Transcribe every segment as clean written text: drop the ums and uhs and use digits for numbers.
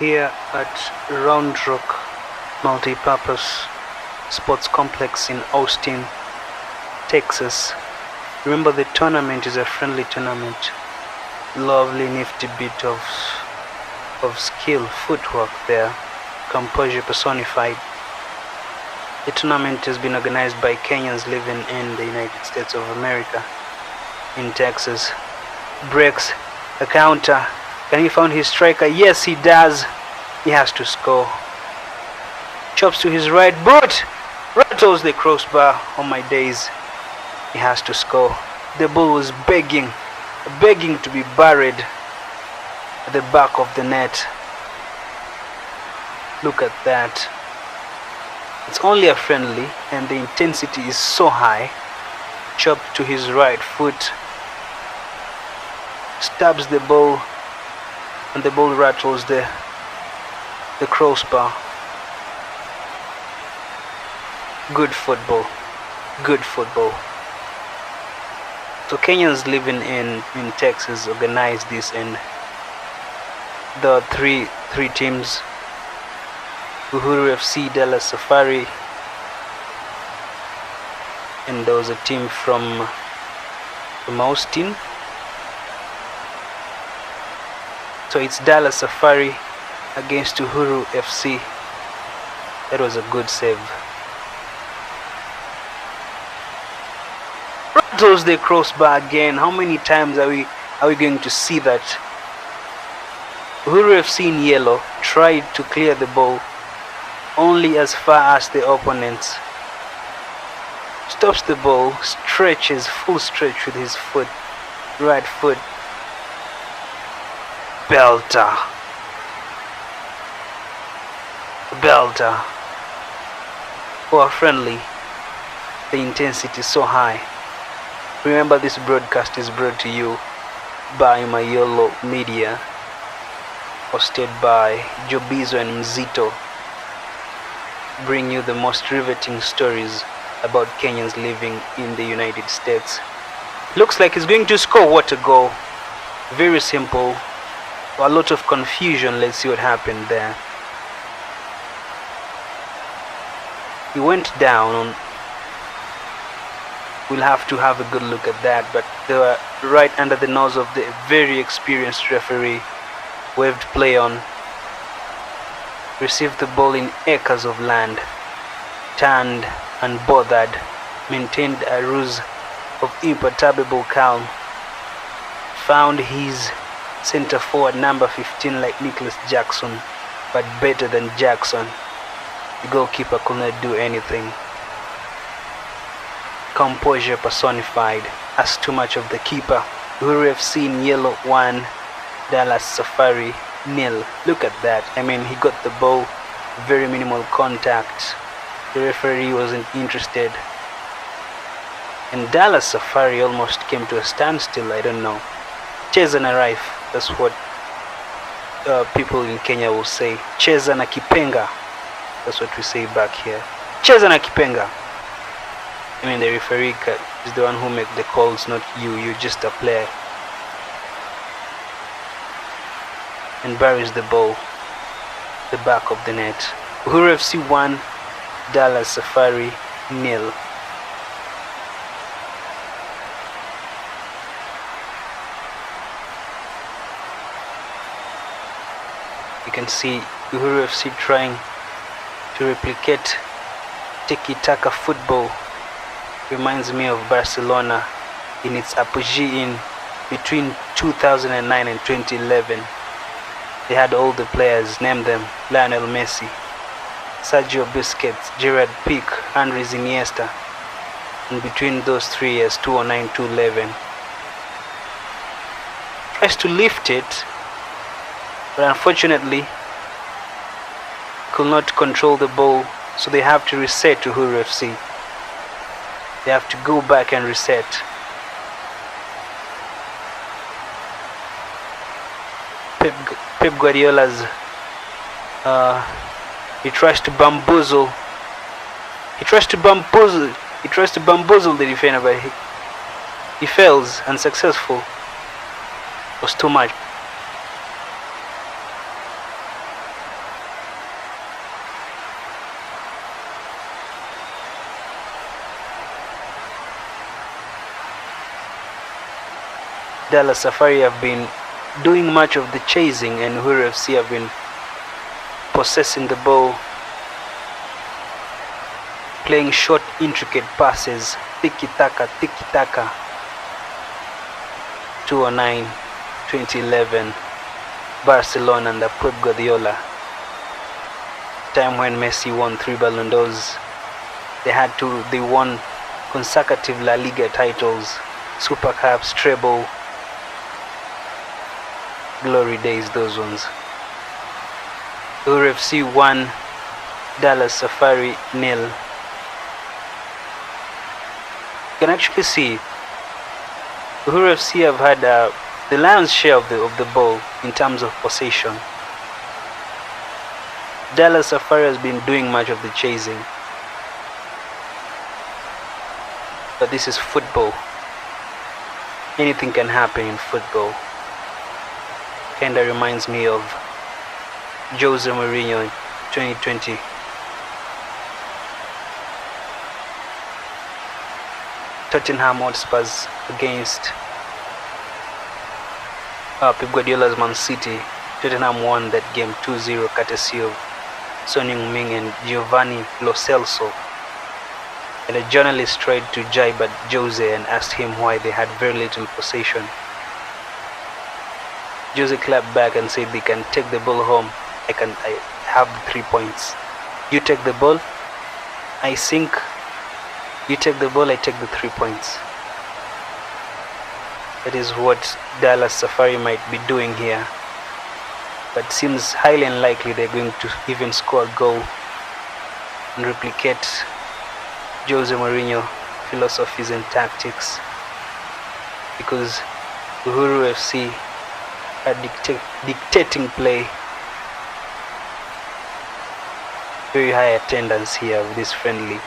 Here at Round Rock Multipurpose Sports Complex in Austin, Texas. Remember, the tournament is a friendly tournament. Lovely nifty bit of skill, footwork there, composure personified. The tournament has been organized by Kenyans living in the United States of America, in Texas. Breaks a counter. Can he find his striker? Yes, he does. He has to score. Chops to his right boot. Rattles the crossbar. On my days, he has to score. The ball was begging to be buried at the back of the net. Look at that. It's only a friendly and the intensity is so high. Chopped to his right foot. Stabs the ball and the ball rattles the crossbar. Good football. Good football. So Kenyans living in Texas organized this, and the three teams: Uhuru FC, Dallas Safari, and there was a team from Austin. So it's Dallas Safari against Uhuru FC. That was a good save. Rattles the crossbar again. How many times are we going to see that? Uhuru FC in yellow tried to clear the ball only as far as the opponents. Stops the ball, stretches, full stretch with his foot, right foot. Belter. For a friendly, the intensity is so high. Remember, this broadcast is brought to you by Mayolo Media, hosted by Jobizo and Mzito. Bring you the most riveting stories about Kenyans living in the United States. Looks like he's going to score. What a goal. Very simple. A lot of confusion. Let's see what happened there. He went down. We'll have to have a good look at that, but they were right under the nose of the very experienced referee. Waved play on. Received the ball in acres of land. Turned unbothered. Maintained a ruse of imperturbable calm. Found his center forward number 15 like Nicholas Jackson, but better than Jackson. The goalkeeper could not do anything. Composure personified. As too much of the keeper. Uhuru FC in yellow 1, Dallas Safari 0. Look at that. I mean, he got the ball, very minimal contact. The referee wasn't interested. And Dallas Safari almost came to a standstill. I don't know. Cheza na rife. That's what people in Kenya will say. Cheza na kipenga. That's what we say back here. Cheza na kipenga. I mean, the referee is the one who makes the calls, not you. You're just a player. And buries the ball, the back of the net. Uhuru FC 1, Dallas Safari 0. You can see Uhuru FC trying to replicate tiki-taka football. Reminds me of Barcelona in its apogee in between 2009 and 2011. They had all the players, name them: Lionel Messi, Sergio Busquets, Gerard Pique, Andres Iniesta. And between those 3 years, 2009, 2011, tries to lift it, but unfortunately could not control the ball, so they have to reset to Uhuru FC. They have to go back and reset. Pep Guardiola's he tries to bamboozle the defender, but he fails. Unsuccessful. It was too much. Dallas Safari have been doing much of the chasing, and Uhuru FC have been possessing the ball, playing short, intricate passes, tiki-taka, tiki-taka. 2009, 2011, Barcelona under Pep Guardiola. Time when Messi won 3 Ballon d'Ors. They won consecutive La Liga titles, Super Cups, treble. Glory days, those ones. Uhuru FC 1, Dallas Safari 0. You can actually see Uhuru FC have had the lion's share of the ball in terms of possession. Dallas Safari has been doing much of the chasing. But this is football. Anything can happen in football. Kinda reminds me of Jose Mourinho in 2020. Tottenham Hotspurs against Pep Guardiola's Man City. Tottenham won that game 2-0 courtesy of Son Heung-min and Giovanni Lo Celso. And a journalist tried to jibe at Jose and asked him why they had very little possession. Jose clapped back and said, they can take the ball home. I have the 3 points. You take the ball, I sink. You take the ball, I take the 3 points. That is what Dallas Safari might be doing here. But seems highly unlikely they're going to even score a goal and replicate Jose Mourinho philosophies and tactics, because Uhuru FC are dictating play. Very high attendance here of this friendly.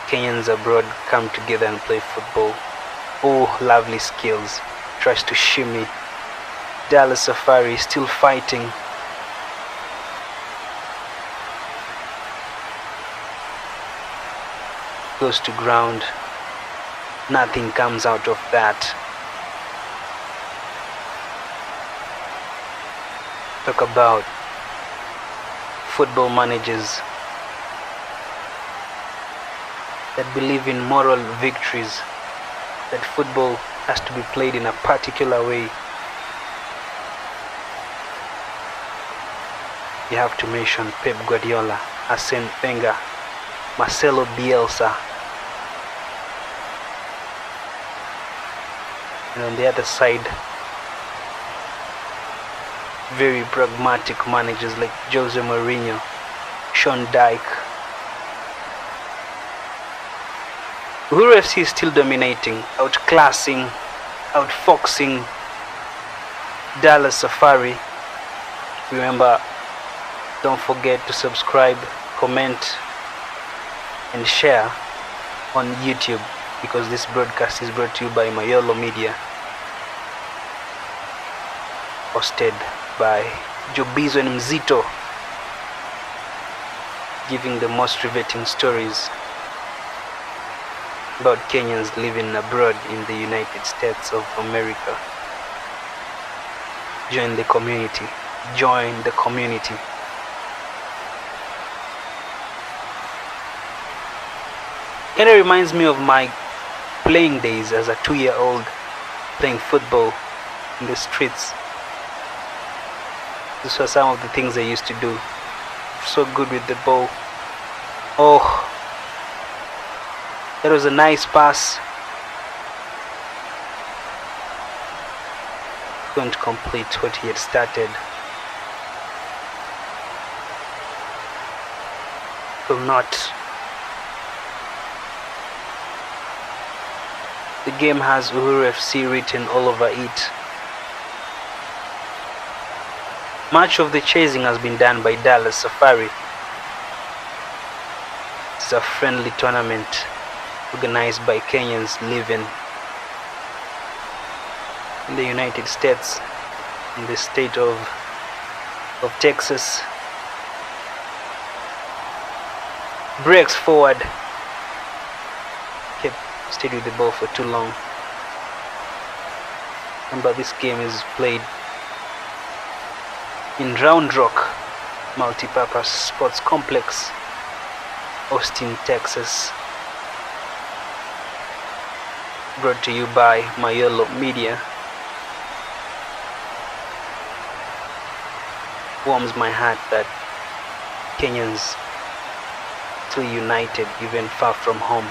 Kenyans abroad come together and play football. Oh, lovely skills. Tries to shimmy. Dallas Safari still fighting. Goes to ground. Nothing comes out of that. Talk about football managers that believe in moral victories, that football has to be played in a particular way. You have to mention Pep Guardiola, Arsene Wenger, Marcelo Bielsa, and on the other side, very pragmatic managers like Jose Mourinho, Sean Dyche. Uhuru FC is still dominating, outclassing, outfoxing Dallas Safari. Remember, don't forget to subscribe, comment, and share on YouTube, because this broadcast is brought to you by Mayolo Media, hosted by Jobizo and Mzito, giving the most riveting stories about Kenyans living abroad in the United States of America. Join the community. Join the community. Kind of reminds me of my playing days as a 2-year-old, playing football in the streets. These were some of the things I used to do. So good with the ball. Oh, that was a nice pass. Couldn't complete what he had started. Will not. The game has Uhuru FC written all over it. Much of the chasing has been done by Dallas Safari. It's a friendly tournament organized by Kenyans living in the United States, in the state of Texas. Breaks forward. Stayed with the ball for too long. Remember, this game is played in Round Rock Multipurpose Sports Complex, Austin, Texas. Brought to you by Mayolo Media. Warms my heart that Kenyans, still united even far from home,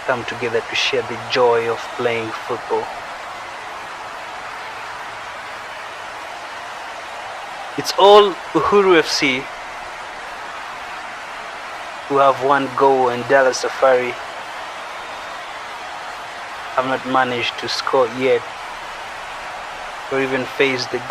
come together to share the joy of playing football. It's all Uhuru FC who have one goal, and Dallas Safari have not managed to score yet or even face the